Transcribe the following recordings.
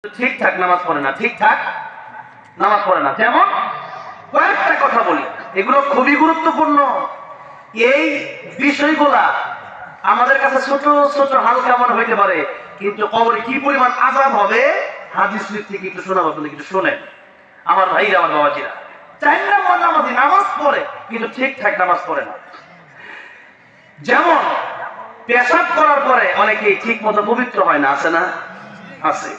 ঠিকঠাক নামাজ পড়ে না, ঠিকঠাক নামাজ পড়ে না। যেমন কয়েকটা কথা বলি, এগুলো খুবই গুরুত্বপূর্ণ। এই বিষয়গুলা আমাদের কাছে ছোট ছোট হালকা মনে হইতে পারে, কিন্তু কবরে কি পরিমাণ আযাব হবে হাদিস থেকে একটু শোনাবো। আপনাদের কিছু শোনেন আমার ভাইরা, আমার বাবাজিরা। 4 নম্বর নামাজি নামাজ পড়ে কিন্তু ঠিকঠাক নামাজ পড়ে না। যেমন পেশাব করার পরে অনেকেই ঠিক মতো পবিত্র হয় না, আছে না? আছে।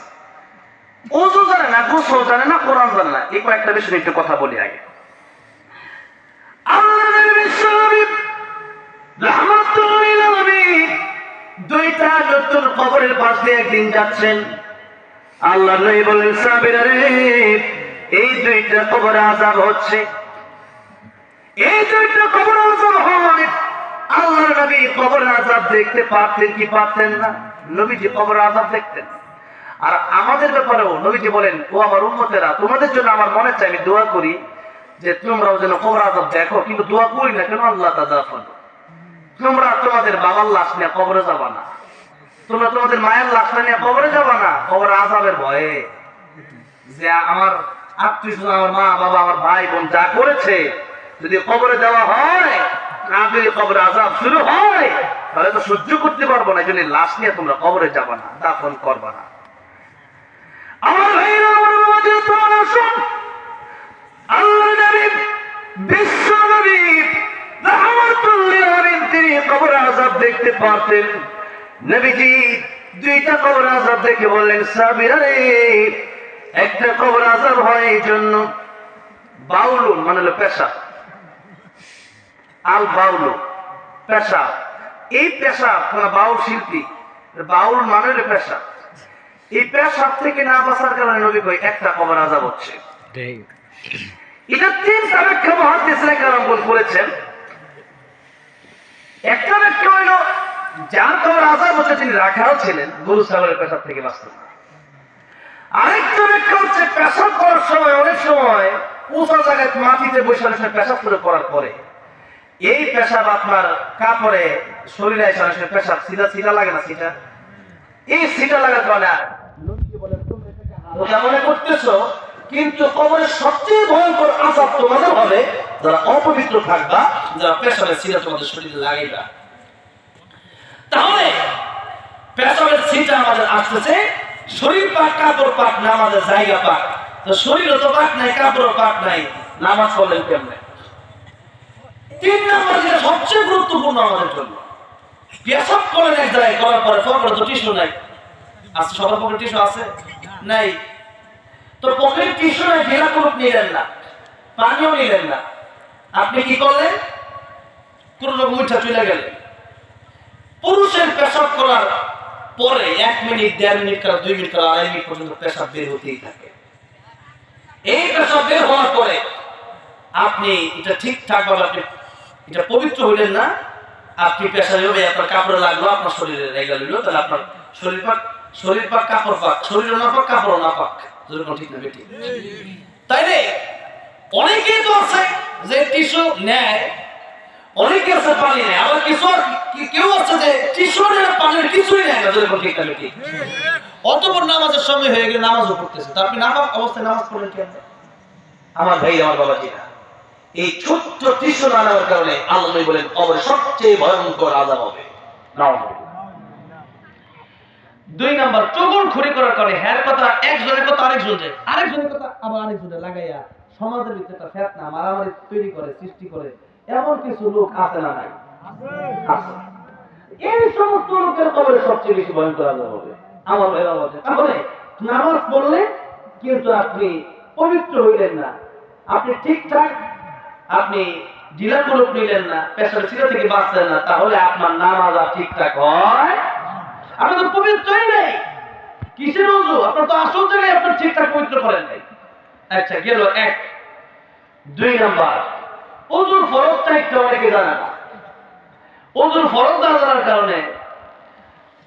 ওযু জানে না, গোসল জানে না, কোরআন জানে না। এই কয়েকটা বিষয় একটু কথা বলি আগে। আল্লাহর নবী বিশ্বনবী রাহমাতুল্লাহ লিল আলামিন দুইটা নতুন কবরের পাশ দিয়ে একদিন যাচ্ছেন। আল্লাহর নবী বলেন, সাহাবীরা রে, এই দুইটা কবরে আযাব হচ্ছে, এই দুইটা কবরে আযাব হয়। আল্লাহর নবী কবরের আযাব দেখতে পারতেন কি পারতেন না? নবীজি কবরের আযাব দেখতেন। আর আমাদের ব্যাপারেও নবীজি বলেন, ও আমার উম্মতেরা, তোমাদের জন্য আমার মনে চাই আমি দোয়া করি যে তোমরাও যেন কবর আযাব দেখো, কিন্তু দোয়া করি না কেন? আল্লাহ তাদাফান, তোমরা তোমাদের বাবার লাশ নিয়ে কবরে যাবা না, তোমরা তোমাদের মায়ের লাশটা নিয়ে কবরে যাবা না, কবর আযাবের ভয়ে। যে আমার আত্মীয়, আমার মা বাবা, আমার ভাই বোন যা করেছে, যদি কবরে দেওয়া হয়, না যদি কবরে আযাব শুরু হয়, তাহলে তো সহ্য করতে পারবো না। এই জন্য লাশ নিয়ে তোমরা কবরে যাবা না, দাফন করবা না। আমার ভাইরা, আমার বাবাজি, তোমরা শুন, আল্লাহর নবী বিশ্বনবী রাহমাতুল্লাহ লিল আলামিন তিনি কবর আযাব দেখতে পারতেন। নবীজি দুইটা কবর আযাব দেখে বললেন, সাহাবীরা রে, একটা কবর আযাব হয় এই জন্য, বাউলুন মানে হলো পেশাব, আল বাউলু পেশাব। এই পেশাব বাউল শিল্পী, বাউল মানে হলো পেশাব। এই পেশাব থেকে না বাঁচার কারণে নবী কই একটা কবর আযাব হচ্ছে। এটা 3টা ব্যাখ্যা মুহাদ্দিসরা কেরাম করেছেন। একটা ব্যাখ্যা হইল, যার কবর আযাব হচ্ছে তিনি রাখাও ছিলেন, গরু ছাগলের পেশাব থেকে বাঁচতেন। আরেকটা ব্যাখ্যা হচ্ছে, পেশাব করার সময় অনেক সময় উঁচা জায়গায় মাটিতে বসে অনেক সময় পেশাব করে করার পরে এই পেশাব আপনার কাপড়ে শরীরে এসে অনেক সময় পেশাব সিটা লাগে না, সিটা, এই সিটা লাগার কারণে নবীজি বলেন, তুমি এটাকে হালকা মনে করতেছো, কিন্তু কবরের সবচেয়ে ভয়ঙ্কর আযাব তোমাদের হবে যারা অপবিত্র থাকবা, যারা পেশাবের সিটা তোমাদের শরীরে লাগাইবা। তাহলে পেশাবের সিটা আমাদের আসতেছে, শরীর পাক, কাপড় পাক না, আমাদের জায়গা পাক। তো শরীরও তো পাক নাই, কাপড়ও পাক নাই, নামাজ পড়লেন কেমনে? 3 নম্বর যেটা সবচেয়ে গুরুত্বপূর্ণ আমাদের জন্য, পেশাব করেন এক জায়গায়, করার পরে পকেটে তো টিস্যু নাই, আছে? সবার পকেটে টিস্যু আছে? নাই। তো পকেটে টিস্যু নাই, জেলা কলপ নিলেন না, পানিও নিলেন না, আপনি কি করলেন? কোনো রকম উঠা চলে গেলেন। পুরুষের পেশাব করার পরে 1 মিনিট, 1.5 মিনিট, 2 মিনিট, 2.5 মিনিট পর্যন্ত পেশাব বের হতেই থাকে। এই পেশাব বের হওয়ার পরে আপনি এটা ঠিকঠাক ভাবে আপনি এটা পবিত্র হইলেন না, আপনি পেশাবে হবে, আপনার কাপড়ে লাগলো, আপনার শরীরে লেগে গেল, তাহলে আপনার শরীর পাক, কাপড় পাক, শরীরও না পাক, কাপড়ও না পাক। যেরকম ঠিক না বেটি? তাই রে, অনেকেই তো আছে যে টিস্যু নেয়, অনেকে আছে পানি নেয়, আবার কেউ আছে যে টিস্যু নেয়, পানির কিছুই নেয় না। যেরকম ঠিক না বেটি? অতঃপর নামাজের সময় হয়ে গেলে নামাজও পড়তেছে, তা আপনি নামাজ অবস্থায় নামাজ পড়লেন কেন? আমার ভাই, আমার বাবাজিরা, এই ছোট্ট টিস্যু না নেওয়ার কারণে আল্লাহ বলেন কবরে সবচেয়ে ভয়ঙ্কর আযাব হবে। 2 নম্বর, চগল খড়ি করার কারণে হ্যার কথা একজনের কথা আরেকজনের, আরেকজনের কথা আবার আরেকজনের লাগাইয়া সমাজের ভিতরে একটা ফিতনা মারামারি তৈরি করে, সৃষ্টি করে, এমন কিছু লোক আছে না? নাই? আছে। এই সমস্ত লোকের কবরে সবচেয়ে বেশি ভয়ঙ্কর আযাব হবে। আমার ভাইরা বলে, তাহলে নামাজ পড়লে কিন্তু আপনি পবিত্র হইলেন না, আপনি ঠিকঠাক আপনি জিলা কলপ নিলেন না, পেশাব সিরা থেকে বাঁচলেন না, তাহলে আপনার নামাজ আর ঠিকঠাক হয়? আপনি তো পবিত্রই নেই, কিসের ওযু? আপনার তো আসল জায়গায় আপনার ঠিকঠাক পবিত্র করেন নাই। আচ্ছা, গেল 1। 2 নাম্বার, ওযুর ফরজটা একটু অনেকে জানে না। ওযুর ফরজ না জানার কারণে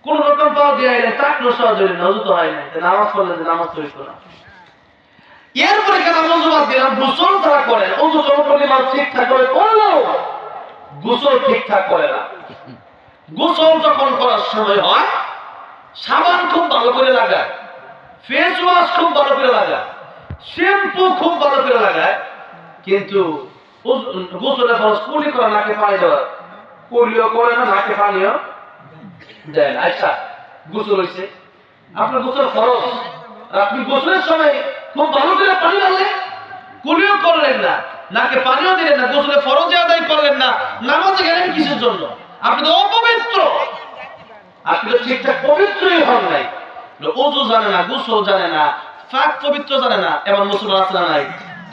কোন রকম পাও দিয়ে আইলে টাকলো সহজে ওযু তো হয় না, নামাজ পড়লে যে নামাজ পড়িস না। এরপরে কেন ওযু বাদ দিলাম? গোসল যারা করেন, ওযু যতটুকু মাস ঠিকঠাক করে করলেও গোসল ঠিকঠাক করে না। গোসল যখন করার সময় হয়, সাবান খুব ভালো করে লাগায়, ফেস ওয়াশ খুব ভালো করে লাগায়, শ্যাম্পু খুব ভালো করে লাগায়, কিন্তু গোসলের ফরজ কুলি করা, নাকে পানি দেওয়া, কুলিও করে না, নাকে পানিও দেয় না। আচ্ছা, গোসল হয়েছে, আপনার গোসল ফরজ, আপনি গোসলের সময় খুব ভালো করে পানি মারলেন, কুলিও করলেন না, নাকে পানিও দিলেন না, গোসলের ফরজ আদায় করলেন না, নামাজে গেলেন কিসের জন্য? আপনি তো অপবিত্র, আপনি তো ঠিকঠাক পবিত্রই হন নাই। ওযু জানে না, গোসল জানে না, পাক পবিত্র জানে না, এমন মুসলমান আছে না নাই?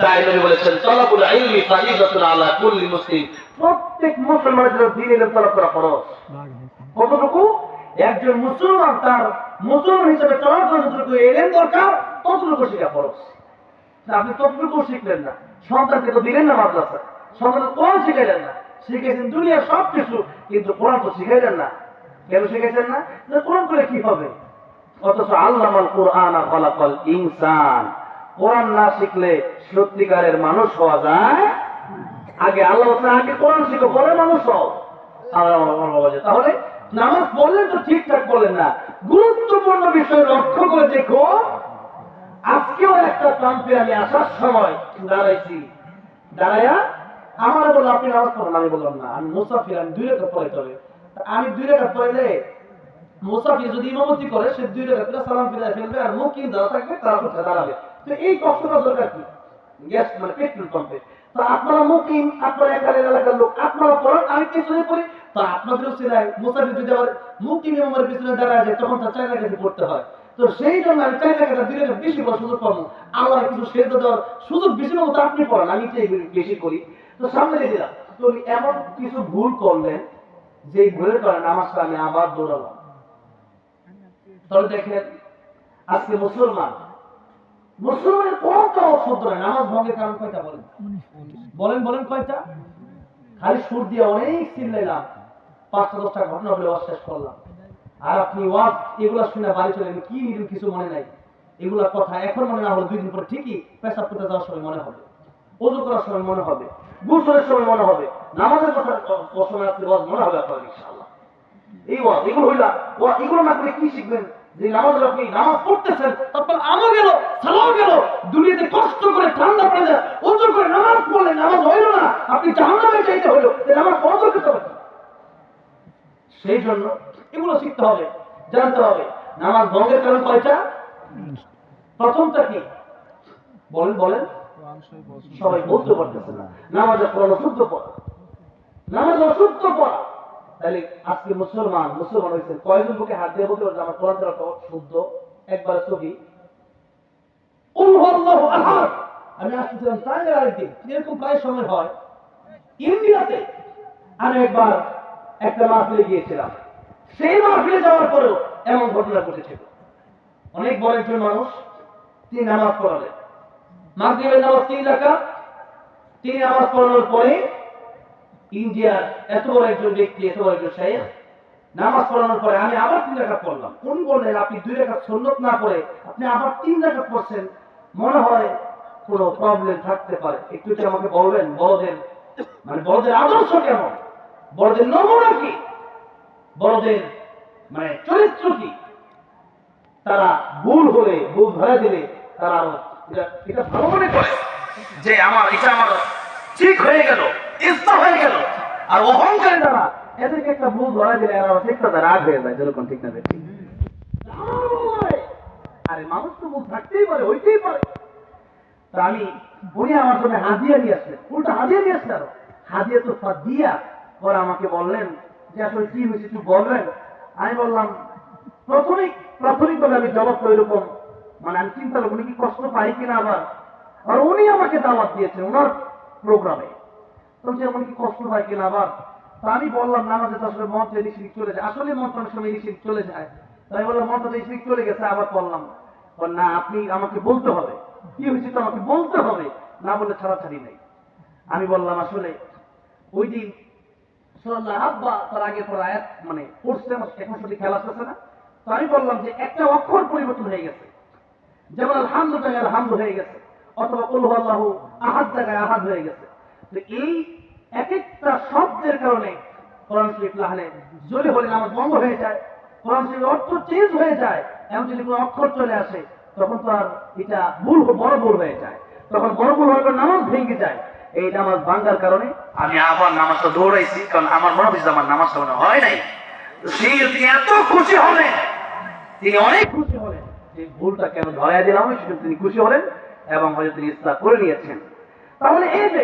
তাই নবী বলেছেন তালাবুল ইলমি ফারিদাতুন আলা কুল্লি মুসলিম, প্রত্যেক মুসলমানের জন্য দ্বীন ইলম তলব করা ফরজ। কতটুকু? একজন মুসলমান তার মুসলমান হিসেবে চলার জন্য যতটুকু ইলম দরকার ততটুকু শেখা ফরজ। আপনি ততটুকু শিখলেন না, সন্তানকে তো দিলেন না মাদ্রাসা, সন্তান কোরআন শিখাইলেন না, শিখেছেন দুনিয়ার সব কিছু, কিন্তু কোরআন তো শিখাইলেন না। কেন শিখেছেন না? যে কোরআন করে কি হবে? অথচ আল্লামাল কুরআন খালাকাল ইনসান, কোরআন না শিখলে সত্যিকারের মানুষ হওয়া যায়? আগে আল্লাহ আগে কোরআন শিখো, পরে মানুষ হও। তাহলে নামাজ পড়লেন তো ঠিকঠাক বললেন না। গুরুত্বপূর্ণ বিষয় লক্ষ্য করে দেখো, আজকেও একটা ক্যাম্পে আমি আসার সময় দাঁড়াইছি, দাঁড়াইয়া আমার বললো আপনি নামাজ পড়েন, আমি বললাম না, আমি মুসাফির, আমি 2 রাকাত পড়াইতে হবে। আমি 2 রাকাত পড়াইলে মুসাফির যদি ইমামতি করে সে 2 রাকাত সালাম ফিরায় ফেলবে, আর মুকিম যারা থাকবে তারা উঠে দাঁড়াবে। তো এই কষ্টটা দরকার কি? গ্যাস মানে পেট্রোল পাম্পে। তো আপনারা মুকিম, আপনারা এলাকার লোক, আপনারা পড়েন, আমি পিছনে পড়ি। তো আপনাদেরও ছিলাই মুসাফির যদি আবার মুকিম ইমামের পিছনে দাঁড়ায় যায়, তখন তার 4 রাকাত পড়তে হয়। তো সেই জন্য আমি 4 রাকাত 2 রাকাত বেশি পড়ার সুযোগ পাবো, আল্লাহ কিছু সেজদা দেওয়ার সুযোগ বেশি পাবো। তো আপনি পড়েন, আমি বেশি করি, তো সামনে দিয়ে দিলাম। তো এমন কিছু ভুল করলেন, যে ভুলের কারণে নামাজটা আমি আবার দৌড়ালাম। তাহলে দেখেন, আজকে মুসলমানের কোনটা অশুদ্ধ নয়। নামাজ ভঙ্গের কারণ কয়টা বলেন? বলেন কয়টা? খালি সুর দিয়ে অনেক চিল্লাইলাম, 5-10টা ঘটনা বলে শেষ করলাম। আর আপনি ওয়াজ এগুলা শুনে বাড়ি চলে গেলেন, কি নিলেন কিছু মনে নাই। এগুলা কথা এখন মনে না হলে 2 দিন পরে ঠিকই পেশাব করতে যাওয়ার সময় মনে হবে, ওযু করার সময় মনে হবে, গোসলের সময় মনে হবে, নামাজের কথা সময় আপনি ওয়াজ মনে হবে আপনার ইনশাআল্লাহ। এই ওয়াজ এগুলো হইলা, এগুলো না করে কি শিখবেন? যে নামাজ আপনি নামাজ পড়তেছেন, তারপর আমও গেল, সালাম গেল, দুনিয়াতে কষ্ট করে ঠান্ডা পড়ে যায়, ওযু করে নামাজ পড়লে নামাজ হইল না, আপনি জাহান্নামে যাইতে হইল, যে নামাজ পড়া করতে হবে। সেই জন্য এগুলো শিখতে হবে, জানতে হবে। নামাজ ভঙ্গের কারণ কয়টা? প্রথমটা কি বলেন? সবাই বলতে পারতেছে না। নামাজে কোরআন শুদ্ধ পড়া, নামাজ অশুদ্ধ পড়া। তাহলে আজকে মুসলমান হয়েছে কয়জন বুকে হাত দিয়ে বলতে পারছে আমার কোরআন তেলাওয়াত শুদ্ধ? একবার সহি কুল হুয়াল্লাহু আহাদ। আমি আসছিলাম চায়নার আরেকদিন, এরকম প্রায় সময় হয় ইন্ডিয়াতে। আমি একবার একটা মাহফিলে গিয়েছিলাম, সেই মাহফিলে যাওয়ার পরেও এমন ঘটনা ঘটেছিল। অনেক বড় একজন মানুষ, তিনি নামাজ পড়ালেন, মাগরিবের নামাজ 3 রাকাত। তিনি নামাজ পড়ানোর পরে ইন্ডিয়ার এত বড় একজন ব্যক্তি, এত বড় একজন শাইখ, নামাজ পড়ানোর পরে আমি আবার 3 রাকাত পড়লাম। উনি বললেন আপনি 2 রাকাত সুন্নত না পড়ে আপনি আবার 3 রাকাত পড়ছেন, মনে হয় কোনো প্রবলেম থাকতে পারে, একটু কি আমাকে বলবেন? বড়দের আদর্শ কেমন, বড়দের নমুনা কি, বড়দের চরিত্র কি? তারা ভুল হলে, ভুল ধরা দিলে তারা এটা ভালো মনে করে যে আমার ঠিক হয়ে গেল, ইসলাম হয়ে গেল। আর অহংকারে তারা এদেরকে একটা ভুল ধরা দিলে ঠিক তারা রাগ হয়ে যায়, যেরকম ঠিক না দেখি। আরে মানুষ তো ভুল থাকতেই পারে, হইতেই পারে। তা আমি উনি আমার জন্য হাদিয়া নিয়ে আসলেন, উল্টা হাদিয়া নিয়ে আসলেন, হাদিয়া তো দিয়া পরে আমাকে বললেন যে আসলে কি হয়েছে একটু বলবেন। আমি বললাম প্রাথমিকভাবে আমি জবাব তো এরকম, আমি চিন্তা করবো উনি কি কষ্ট পাই কিনা আবার। আর উনি আমাকে দাওয়াত দিয়েছেন ওনার প্রোগ্রামে, তো উনি কি কষ্ট পাই কিনা আবার। তা আমি বললাম নামাজে তো আসলে মন্ত্রে নিশ্চিত চলে যায়, আসলে মন্ত্র অনেক সময় নিশ্চিত চলে যায়। তাই বললাম মন্ত্র নিশ্চিত চলে গেছে, আবার বললাম না আপনি আমাকে বলতে হবে, কি হয়েছে তো আমাকে বলতে হবে, না বললে ছাড়াছাড়ি নেই। আমি বললাম আসলে ওই দিন সূরা হাব্বা তার আগে পর আয়াত পড়ছে, এখন শুধু খেলা আসতেছে না। তো আমি বললাম যে একটা অক্ষর পরিবর্তন হয়ে গেছে, যেমন আলহামদুলিল্লাহ আলহামদু হয়ে গেছে, অথবা কুল হুয়াল্লাহু আহাদ জায়গায় আহাদ হয়ে গেছে। তো এই এক একটা শব্দের কারণে কোরআন শরীফ লাহলে জোরে হলে নামাজ বন্ধ হয়ে যায়, কোরআন শরীফের অর্থ চেঞ্জ হয়ে যায়। এমন যদি কোনো অক্ষর চলে আসে তখন তো আর এটা বড় ভুল হয়ে যায়, তখন বড় ভুল হওয়ার পর নামাজ ভেঙে যায়। এই নামাজ ভাঙ্গার কারণে আমি আবার নামাজটা দৌড়াইছি, কারণ আমার মনে হচ্ছে আমার নামাজটা মনে হয় নাই। সেই তিনি এত খুশি হলেন, তিনি অনেক খুশি হলেন যে ভুলটা কেন ধরাই দিলাম, সেটা তিনি খুশি হলেন এবং হয়তো তিনি ইসলাম করে নিয়েছেন। তাহলে এই যে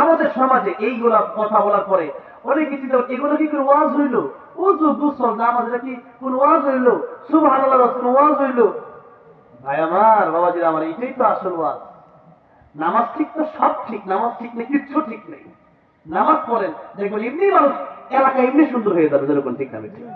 আমাদের সমাজে এইগুলা কথা বলার পরে অনেকে চিন্তা করে, এগুলো কি কোনো ওয়াজ হইল? ওযু গোসল নামাজ, এটা কি কোন ওয়াজ হইল? সুবহানাল্লাহ কোন ওয়াজ হইল? ভাই আমার, বাবাজিরা আমার, এটাই তো আসল ওয়াজ। নামাজ ঠিক তো সব ঠিক, নামাজ ঠিক নেই কিচ্ছু ঠিক নেই। নামাজ পড়েন দেখবেন এমনি মানুষ এলাকা এমনি সুন্দর হয়ে যাবে, যেরকম ঠিক না ঠিক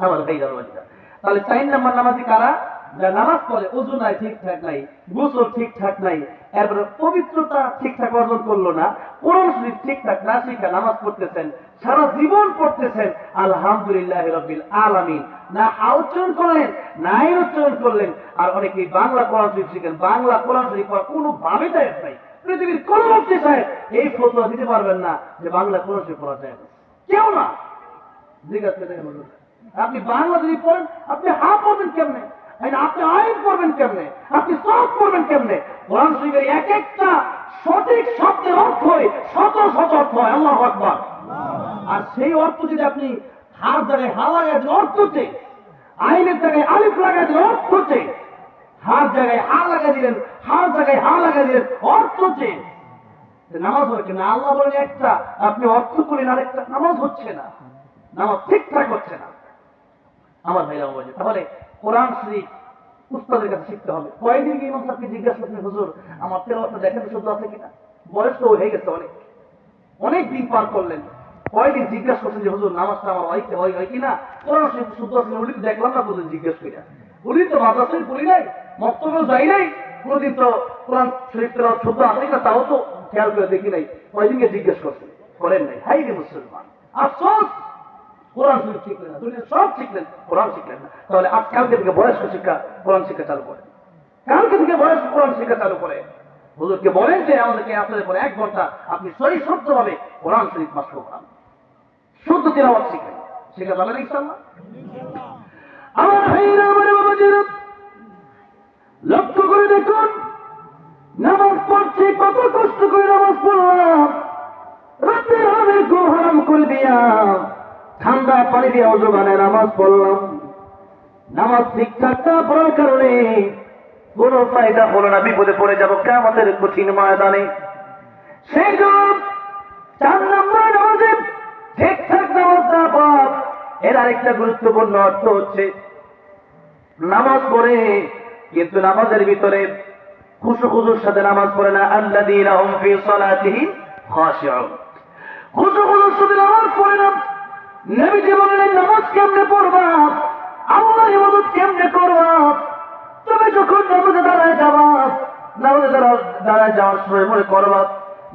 আমার ভাই বাবাজিরা। তাহলে 4 নাম্বার নামাজি কারা? যারা নামাজ পড়ে ওযু নাই, ঠিকঠাক নাই, গোসল ঠিকঠাক নাই, এরপরে পবিত্রতা ঠিকঠাক অর্জন করলো না, কোরআন শরীফ ঠিকঠাক না শিখা নামাজ পড়তেছেন, সারা জীবন পড়তেছেন আলহামদুলিল্লাহ রাব্বিল আলামিন, না উচ্চারণ করলেন না উচ্চারণ করলেন। আর অনেকেই বাংলা কোরআন শরীফ শিখেন, বাংলা কোরআন শরীফ কোনো ভাবে যায় নাই। পৃথিবীর কোন মুফতি সাহেব এই ফতোয়া দিতে পারবেন না যে বাংলা কোরআন শরীফ পড়া যায় না, কেউ না। জিজ্ঞাসা করে আপনি বাংলা যদি পড়েন, আপনি হা পড়বেন কেমনে? আপনি আইন পড়বেন কেমনে? আপনি সব পড়বেন কেমনে? কোরআন শরীফের এক একটা সঠিক শব্দের অর্থ শত শত অর্থ হয়, আল্লাহু আকবার। আর সেই অর্থ যদি আপনি হার জায়গায় হা লাগাই দেন অর্থতে, আইনের জায়গায় আলিফ লাগাই দিলেন অর্থতে, হার জায়গায় হা লাগাই দিলেন, হার জায়গায় হা লাগাই দিলেন অর্থতে, নামাজ হচ্ছে না। আল্লাহ বলেন একটা, আপনি অর্থ করলেন আরেকটা, নামাজ হচ্ছে না, নামাজ ঠিকঠাক হচ্ছে না। আমার ভাইরা বলছে, তাহলে কোরআন শরীফ উস্তাদের কাছে শিখতে হবে। কয়েকদিন কি ইমাম সাহেবকে জিজ্ঞাসা করছেন, হুজুর আমার তেলাওয়াতটা দেখেন শুদ্ধ আছে কিনা? বয়স তো হয়ে গেছে, অনেক দিন পার করলেন, কয়েকদিন জিজ্ঞাসা করছেন যে হুজুর নামাজটা আমার হয় কিনা, কোরআন শরীফ শুদ্ধ আছে? উনি তো দেখলাম না কোনদিন জিজ্ঞেস করিয়া, উনি তো মাদ্রাসায় পড়ি নাই, মক্তবেও যাই নাই, কোনদিন তো কোরআন শরীফ তেলাওয়াত শুদ্ধ আছে কিনা তাও তো খেয়াল করে দেখি নাই, কয়েকদিনকে জিজ্ঞেস করছেন, করেন নাই। হাই রে মুসলমান, আফসোস, কোরআন শরীফ শিখলেন না, দুনিয়া সব শিখলেন, কোরআন শিখলেন না। তাহলে আজ কালকে থেকে বয়স্ক শিক্ষা কোরআন শিক্ষা চালু করে, কালকে থেকে বয়স্ক কোরআন শিক্ষা চালু করে। হুজুরকে বলেন যে আমাদেরকে আপনাদের পরে 1 ঘন্টা আপনি সহি শুদ্ধভাবে কোরআন শরীফ মাসল করান, শুদ্ধ তিলাওয়াত শিখেন, শিখা যাবেন ইনশাআল্লাহ। আমার ভাইরা, আমার বাবাজিরা, লক্ষ্য করে দেখুন, নামাজ পড়ছি, কত কষ্ট করে নামাজ পড়লাম, রাতে আমি ঘুম হারাম করে দিয়া ঠান্ডা পানি দিয়ে ওযু বানায় নামাজ পড়লাম। নামাজ ঠিকঠাক না পড়ার কারণে কোনো ফায়দা হলো না, বিপদে পড়ে যাব কিয়ামতের কঠিন ময়দানে। সেই জন্য 4 নম্বর নামাজে ঠিকঠাক নামাজ না পড়া, এর আরেকটা গুরুত্বপূর্ণ অর্থ হচ্ছে নামাজ পড়ে কিন্তু নামাজের ভিতরে খুশুর সাথে নামাজ পড়ে না। আল্লাযীনা হুম ফি সালাতিহিম খাশিউন, খুশুর সাথে নামাজ পড়ে না। নবীজি বললেন নামাজ কেমনে পড়বা, আল্লাহর ইবাদত কেমনে করবা? তুমি যখন নামাজে দাঁড়ায় যাবা, নামাজে দাঁড়ায় যাওয়ার সময় মনে করবা